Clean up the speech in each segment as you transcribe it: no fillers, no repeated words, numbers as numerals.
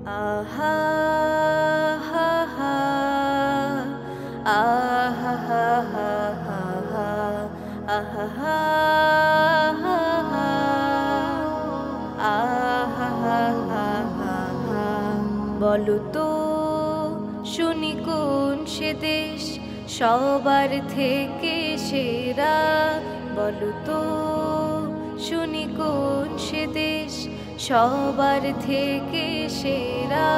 আহা হা হা আহা হা হা হা হা আহা হা হা হা আহা হা হা হা হা। বলো তো শুনি কোন সে দেশ সবার থেকে সেরা? বলো তো শুনি কোন সে দেশ সবার থেকে সেরা?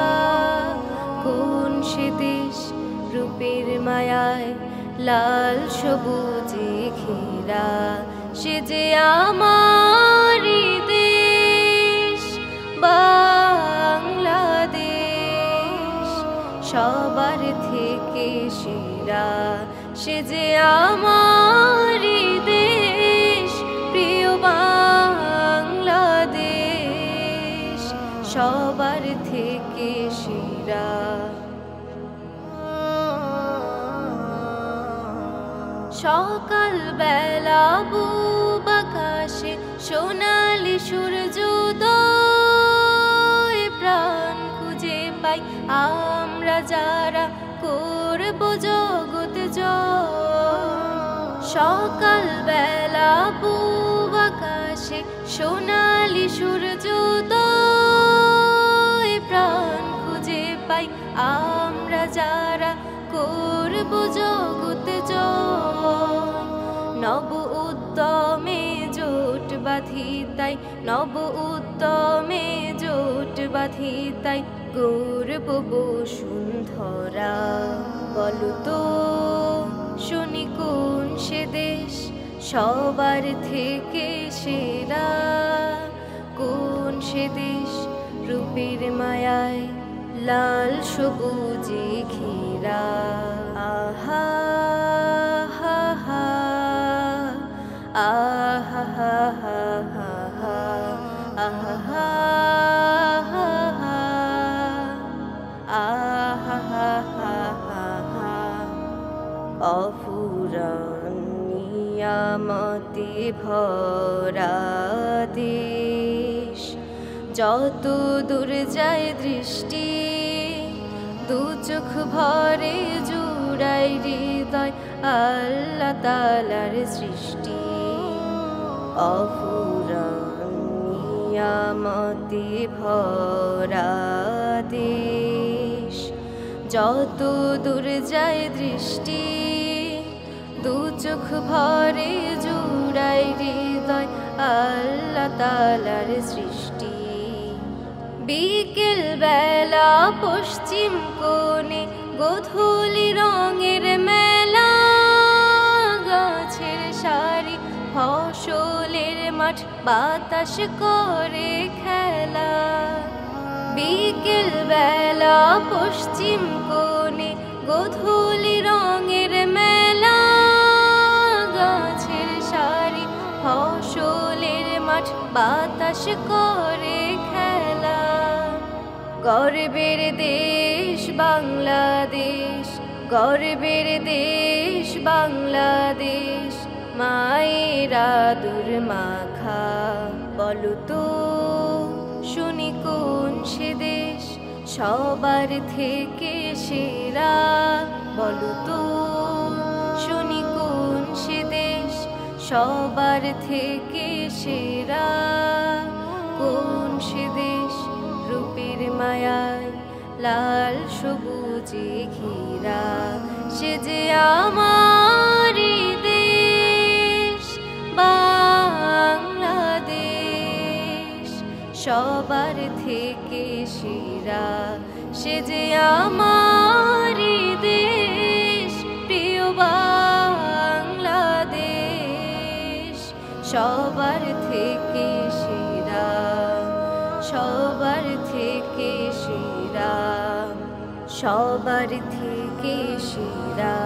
কোন সে দেশ রূপের মায়ায় লাল সবুজে ঘেরা? সে যে আমারই দেশ বাংলাদেশ, সবার থেকে সেরা। সে যে আমারই দেশ প্রিয় বাংলাদেশ, সবার থেকে সেরা। সকাল বেলা পূব আকাশে সোনালি সূর্যোদয়, প্রাণ খুঁজে পাই আমরা যারা করব জগৎ জয়। সকাল বেলা পূব আকাশে সোনালি সূর্যোদয়, প্রাণ খুঁজে পাই আমরা যারা করব জগৎ জয়। নব উদ্যমে জোট বাঁধি তাই, নব উদ্যমে জোট বাঁধি তাই গৌরব বসুন্ধরা। বলো তো শুনি কোন সে দেশ সবার থেকে সেরা? কোন সে দেশ রূপের মায়ায় লাল সবুজে ঘেরা? আহা হা হা আহা হা হা হা হা আহা হা হা হা আহা হা হা হা হা। অফুরান নিয়ামতে ভরা দেশ, যত দূর যায় দৃষ্টি দু চোখ ভরে জুড়াই হৃদয় আল্লাহ তাআলার সৃষ্টি। অফুরান নিয়ামতে ভরা দেশ, যত দূর যায় দৃষ্টি দু চোখ ভরে জুড়াই হৃদয় আল্লাহ তাআলার সৃষ্টি। বিকেল বেলা পশ্চিম কোণে গোধূলি রঙের মেলা, গাছের সারি ফসলের মাঠ বাতাস করে খেলা। বিকেল বেলা পশ্চিম কোণে গোধূলি রঙের মেলা, গাছের সারি ফসলের মাঠ বাতাস করে খেলা। গর্বের দেশ বাংলাদেশ, গর্বের দেশ বাংলাদেশ, মায়ের আদর মাখা। বলো তো শুনি কোন সে দেশ সবার থেকে সেরা? বলো তো শুনি কোন সে দেশ সবার থেকে সেরা? কোন সে দেশ রূপের মায়ায় লাল সবুজে ঘেরা? সে যে আমারই দেশ বাংলাদেশ, সবার থেকে সেরা। সে যে আমারই দেশ প্রিয় বাংলাদেশ, সবার থেকে সেরা, সবার থেকে সেরা, সবার থেকে সেরা।